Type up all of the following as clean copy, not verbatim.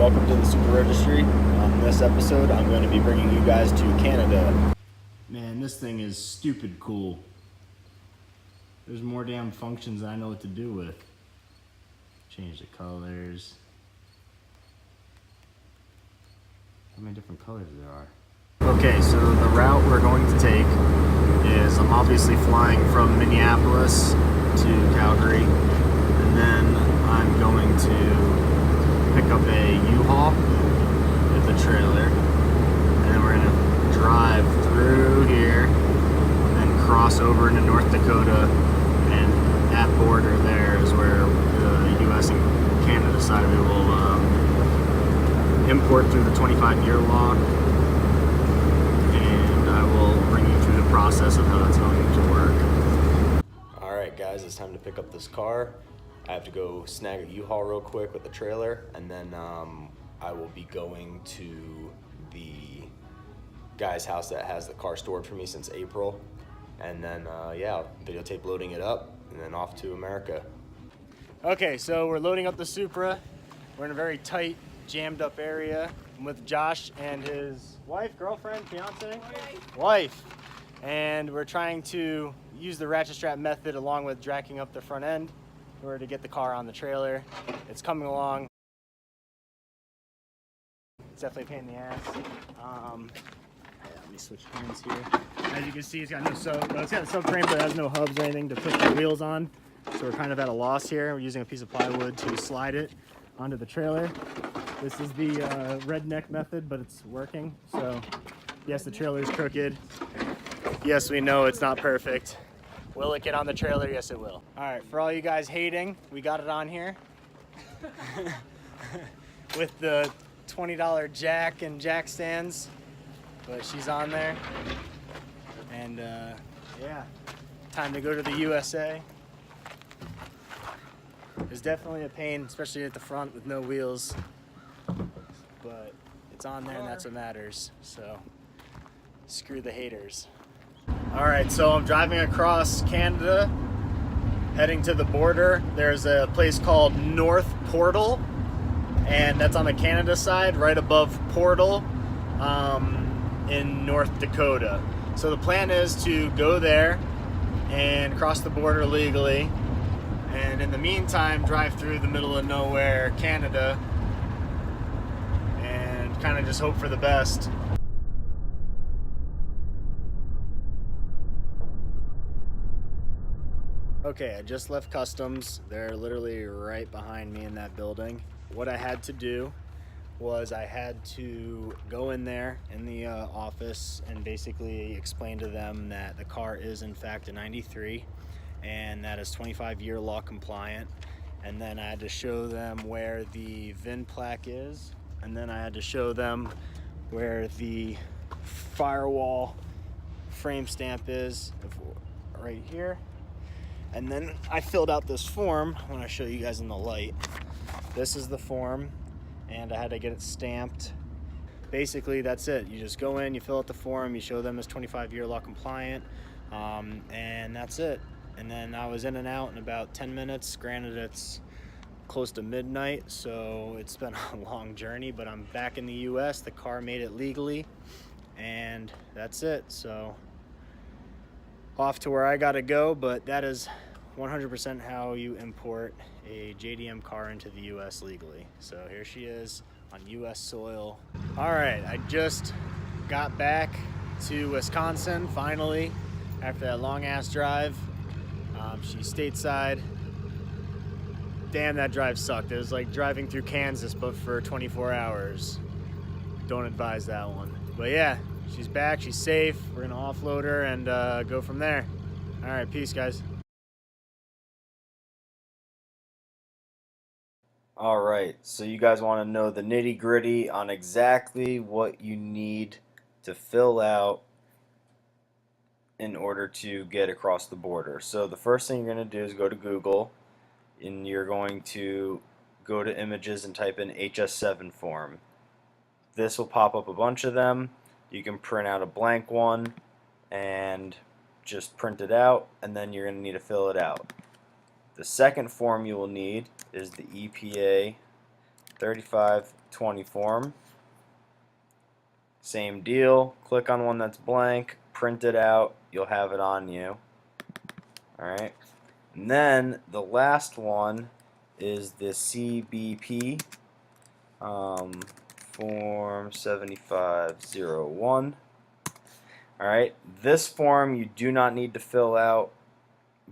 welcome to the Super Registry. On this episode, I'm going to be bringing you guys to Canada. Man, this thing is stupid cool. There's more damn functions than I know what to do with. Change the colors. How many different colors there are. Okay, so the route we're going to take is I'm obviously flying from Minneapolis to Calgary, and then I'm going to pick up a U-Haul with the trailer, and then we're going to drive through here and then cross over into North Dakota, and that border there is where the US and Canada side of it will import through the 25-year law, and I will bring you through the process of how that's going to work. Alright guys, it's time to pick up this car. I have to go snag a U-Haul real quick with the trailer, and then I will be going to the guy's house that has the car stored for me since April, and then yeah, I'll videotape loading it up and then off to America. Okay, so we're loading up the Supra. We're in a very tight, jammed up area. I'm with Josh and his wife, girlfriend, fiance? Wife. And we're trying to use the ratchet strap method along with jacking up the front end in order to get the car on the trailer. It's coming along. It's definitely a pain in the ass. Let me switch hands here. As you can see, it's got no it's got a subframe, but it has no hubs or anything to put the wheels on. So we're kind of at a loss here. We're using a piece of plywood to slide it onto the trailer. This is the redneck method, but it's working. So yes, the trailer is crooked. Yes, we know it's not perfect. Will it get on the trailer? Yes, it will. All right, for all you guys hating, we got it on here with the $20 jack and jack stands, but she's on there. And yeah, time to go to the USA. It's definitely a pain, especially at the front with no wheels, but it's on there and that's what matters. So screw the haters. All right, so I'm driving across Canada, heading to the border. There's a place called North Portal, and that's on the Canada side, right above Portal in North Dakota. So the plan is to go there and cross the border legally, and in the meantime drive through the middle of nowhere, Canada, and kind of just hope for the best. Okay, I just left customs. They're literally right behind me in that building. What I had to do was I had to go in there in the office and basically explain to them that the car is in fact a 93 and that is 25-year law compliant. And then I had to show them where the VIN plaque is, and then I had to show them where the firewall frame stamp is, right here. And then I filled out this form. I want to show you guys in the light. This is the form, and I had to get it stamped. Basically, that's it. You just go in, you fill out the form, you show them it's 25-year law compliant, and that's it. And then I was in and out in about 10 minutes. Granted, it's close to midnight, so it's been a long journey, but I'm back in the US. The car made it legally, and that's it. So off to where I gotta go, but that is 100% how you import a JDM car into the US legally. So here she is on US soil. All right, I just got back to Wisconsin finally after that long ass drive. She's stateside. Damn, that drive sucked. It was like driving through Kansas, but for 24 hours. Don't advise that one. But yeah, she's back, she's safe. We're gonna offload her and go from there. All right, peace, guys. All right, so you guys want to know the nitty-gritty on exactly what you need to fill out in order to get across the border. So the first thing you're going to do is go to Google, and you're going to go to images and type in HS7 form. This will pop up a bunch of them. You can print out a blank one and just print it out, and then you're going to need to fill it out. The second form you will need is the EPA 3520 form. Same deal. Click on one that's blank, print it out, you'll have it on you. Alright. And then the last one is the CBP form 7501. Alright, this form you do not need to fill out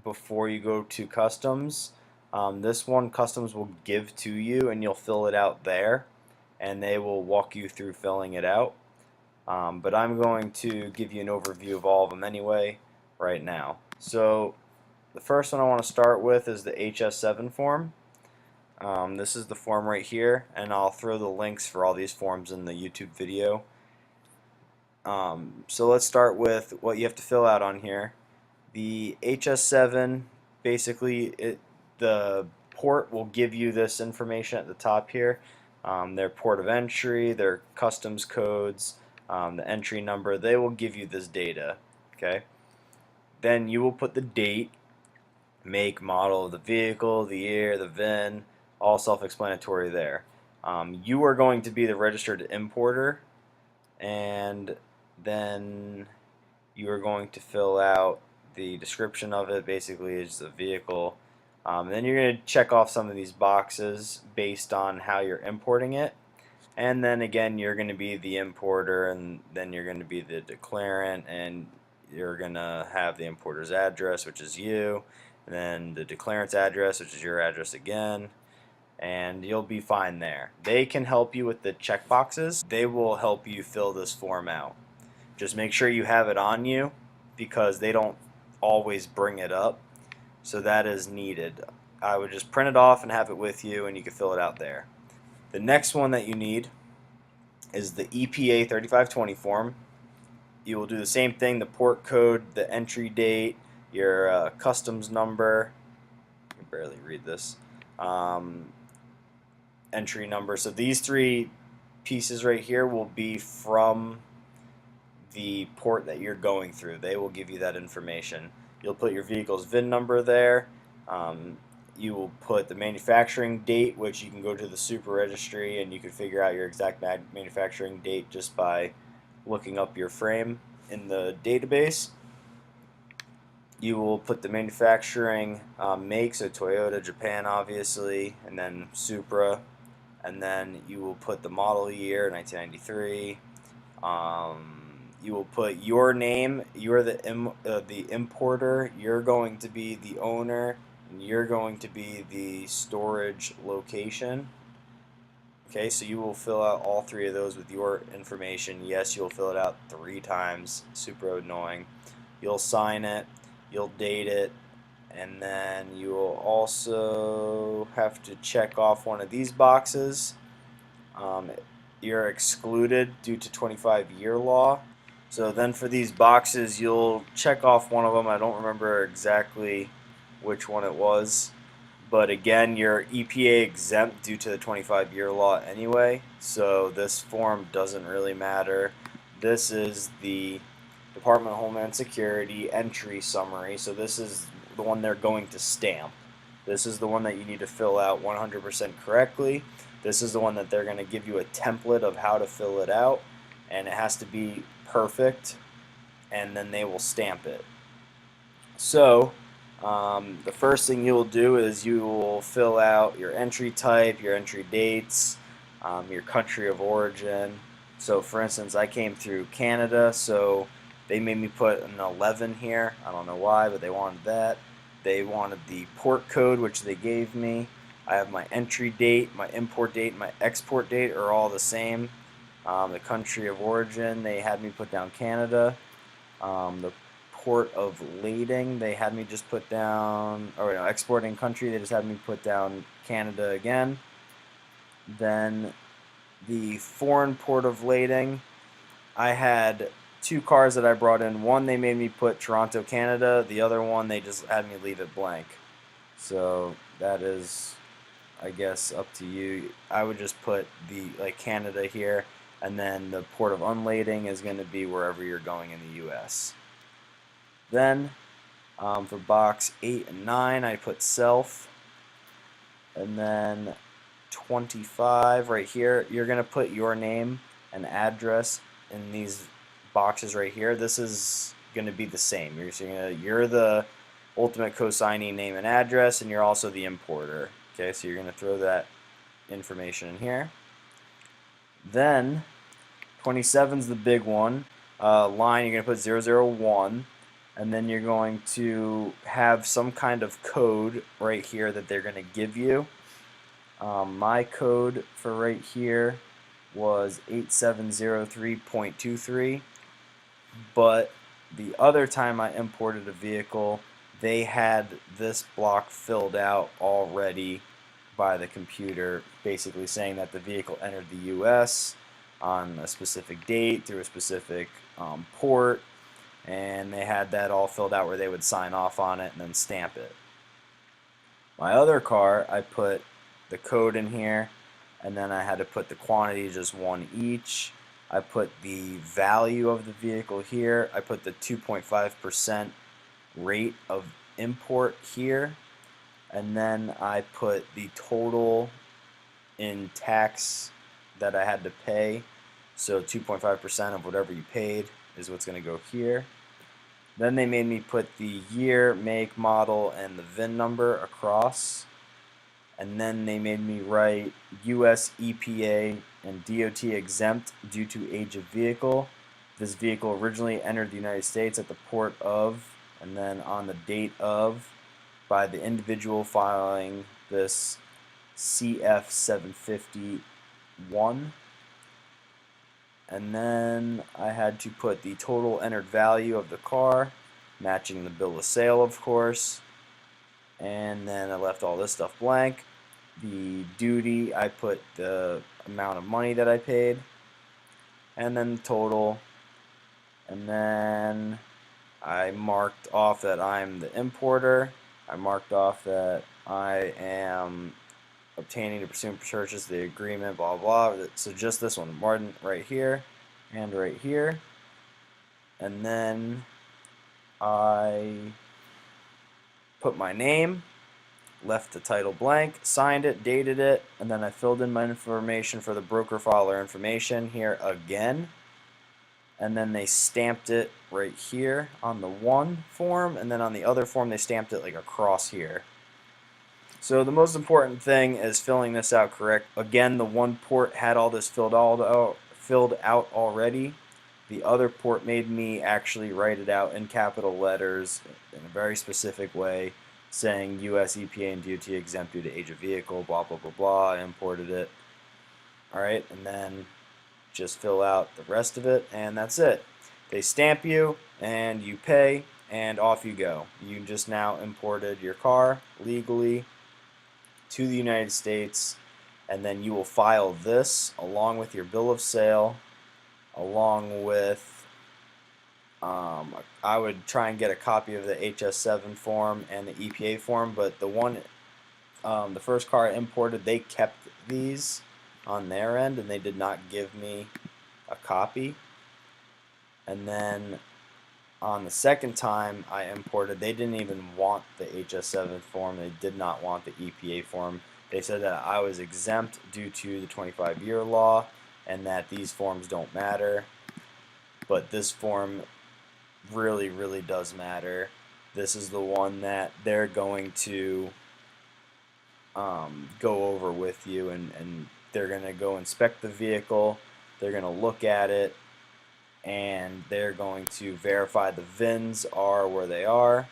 before you go to customs. This one customs will give to you and you'll fill it out there and they will walk you through filling it out. But I'm going to give you an overview of all of them anyway right now. So the first one I want to start with is the HS7 form. This is the form right here, and I'll throw the links for all these forms in the YouTube video. So let's start with what you have to fill out on here. The HS7, basically the port will give you this information at the top here. Their port of entry, their customs codes, the entry number, they will give you this data. Okay. Then you will put the date, make, model of the vehicle, the year, the VIN, all self-explanatory there. You are going to be the registered importer, and then you are going to fill out the description of it. Basically, it's the vehicle. Then you're going to check off some of these boxes based on how you're importing it. And then again, you're going to be the importer, and then you're going to be the declarant, and you're going to have the importer's address, which is you, and then the declarant's address, which is your address again, and you'll be fine there. They can help you with the check boxes. They will help you fill this form out. Just make sure you have it on you because they don't always bring it up, so that is needed. I would just print it off and have it with you, and you can fill it out there. The next one that you need is the EPA 3520 form. You will do the same thing, the port code, the entry date, your customs number, I can barely read this, entry number. So these three pieces right here will be from the port that you're going through. They will give you that information. You'll put your vehicle's VIN number there. You will put the manufacturing date, which you can go to the Supra registry and you can figure out your exact manufacturing date just by looking up your frame in the database. You will put the manufacturing make, so Toyota, Japan obviously, and then Supra, and then you will put the model year, 1993. You will put your name. You're the importer. You're going to be the owner, and you're going to be the storage location. Okay, so you will fill out all three of those with your information. Yes, you'll fill it out 3 times. Super annoying. You'll sign it. You'll date it, and then you will also have to check off one of these boxes. You're excluded due to 25-year law. So then for these boxes, you'll check off one of them. I don't remember exactly which one it was, but again, you're EPA exempt due to the 25-year law anyway, so this form doesn't really matter. This is the Department of Homeland Security entry summary, so this is the one they're going to stamp. This is the one that you need to fill out 100% correctly. This is the one that they're going to give you a template of how to fill it out, and it has to be perfect, and then they will stamp it. So the first thing you will do is you will fill out your entry type, your entry dates, your country of origin. So for instance, I came through Canada, so they made me put an 11 here. I don't know why, but they wanted that. They wanted the port code, which they gave me. I have my entry date, my import date, my export date are all the same. The country of origin, they had me put down Canada. The port of lading, they had me just put down, or no, exporting country, they just had me put down Canada again. Then the foreign port of lading, I had 2 cars that I brought in. One they made me put Toronto, Canada. The other one they just had me leave it blank. So that is, I guess, up to you. I would just put the Canada here, and then the port of unlading is going to be wherever you're going in the U.S. Then for box 8 and 9, I put self, and then 25 right here. You're going to put your name and address in these boxes right here. This is going to be the same. You're the ultimate co-signee name and address, and you're also the importer. Okay, so you're going to throw that information in here. Then 27 is the big one. Line, you're going to put 001, and then you're going to have some kind of code right here that they're going to give you. My code for right here was 8703.23, but the other time I imported a vehicle, they had this block filled out already by the computer, basically saying that the vehicle entered the U.S. on a specific date through a specific port, and they had that all filled out where they would sign off on it and then stamp it. My other car, I put the code in here, and then I had to put the quantity, just one each. I put the value of the vehicle here. I put the 2.5% rate of import here, and then I put the total in tax that I had to pay. So 2.5% of whatever you paid is what's going to go here. Then they made me put the year, make, model, and the VIN number across. And then they made me write US EPA and DOT exempt due to age of vehicle. This vehicle originally entered the United States at the port of, and then on the date of, by the individual filing this CF 751. And then I had to put the total entered value of the car, matching the bill of sale, of course. And then I left all this stuff blank. The duty, I put the amount of money that I paid, and then the total. And then I marked off that I'm the importer. I marked off that I am obtaining to pursue and purchase the agreement, blah, blah. So just this one, Martin, right here and right here. And then I put my name, left the title blank, signed it, dated it, and then I filled in my information for the broker filer information here again. And then they stamped it right here on the one form, and then on the other form they stamped it like across here. So the most important thing is filling this out correct. Again, the one port had all this filled out already. The other port made me actually write it out in capital letters in a very specific way, saying US EPA and DOT exempt due to age of vehicle, blah, blah, blah, blah. I imported it. Alright, and then just fill out the rest of it, and that's it. They stamp you, and you pay, and off you go. You just now imported your car legally to the United States, and then you will file this along with your bill of sale, along with I would try and get a copy of the HS7 form and the EPA form, but the first car I imported, they kept these on their end, and they did not give me a copy. And then on the second time I imported, they didn't even want the HS7 form. They did not want the EPA form. They said that I was exempt due to the 25-year law and that these forms don't matter. But this form really, really does matter. This is the one that they're going to go over with you, and they're going to go inspect the vehicle. They're going to look at it, and they're going to verify the VINs are where they are,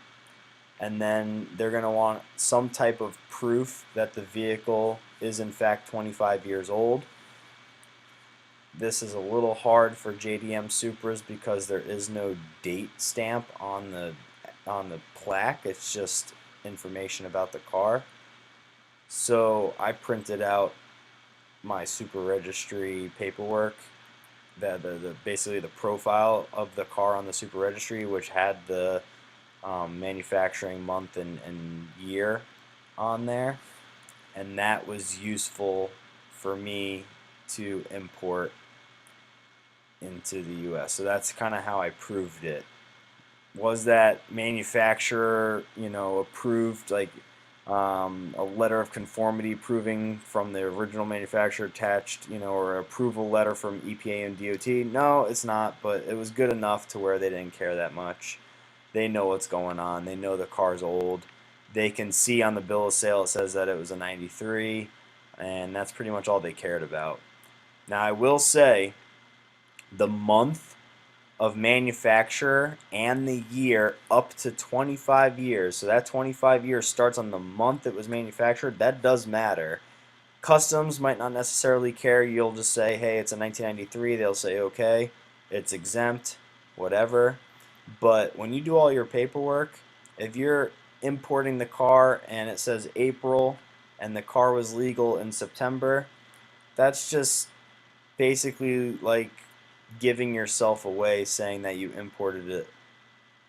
and then they're going to want some type of proof that the vehicle is in fact 25 years old. This is a little hard for JDM Supras because there is no date stamp on the plaque. It's just information about the car. So I printed out my Supra Registry paperwork, basically the profile of the car on the Supra Registry, which had the manufacturing month and year on there, and that was useful for me to import into the US. So that's kind of how I proved it. Was that manufacturer, approved? Like, a letter of conformity proving from the original manufacturer attached, or approval letter from EPA and DOT. No, it's not, but it was good enough to where they didn't care that much. They know what's going on. They know the car's old. They can see on the bill of sale it says that it was a 93, and that's pretty much all they cared about. Now, I will say the month of manufacturer and the year up to 25 years. So that 25 years starts on the month it was manufactured. That does matter. Customs might not necessarily care. You'll just say, hey, it's a 1993. They'll say, okay, it's exempt, whatever. But when you do all your paperwork, if you're importing the car and it says April and the car was legal in September, that's just basically like giving yourself away, saying that you imported it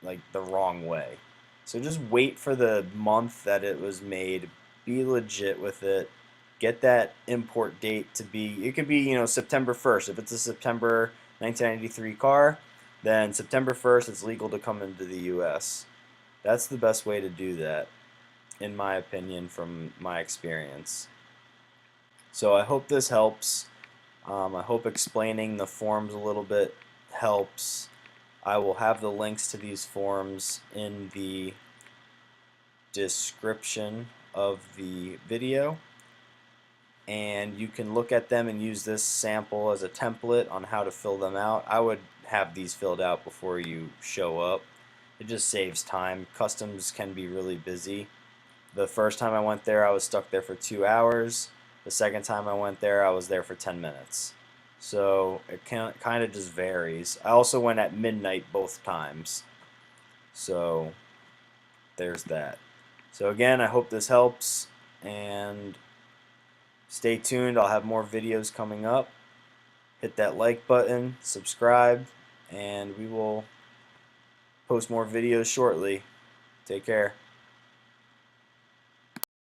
like the wrong way. So just wait for the month that it was made. Be legit with it. Get that import date to be, it could be, September 1st. If it's a September 1993 car, then September 1st it's legal to come into the US. That's the best way to do that, in my opinion, from my experience. So I hope this helps. I hope explaining the forms a little bit helps. I will have the links to these forms in the description of the video, and you can look at them and use this sample as a template on how to fill them out. I would have these filled out before you show up. It just saves time. Customs can be really busy. The first time I went there, I was stuck there for 2 hours. The second time I went there, I was there for 10 minutes. So it kind of just varies. I also went at midnight both times. So there's that. So again, I hope this helps, and stay tuned. I'll have more videos coming up. Hit that like button, subscribe, and we will post more videos shortly. Take care.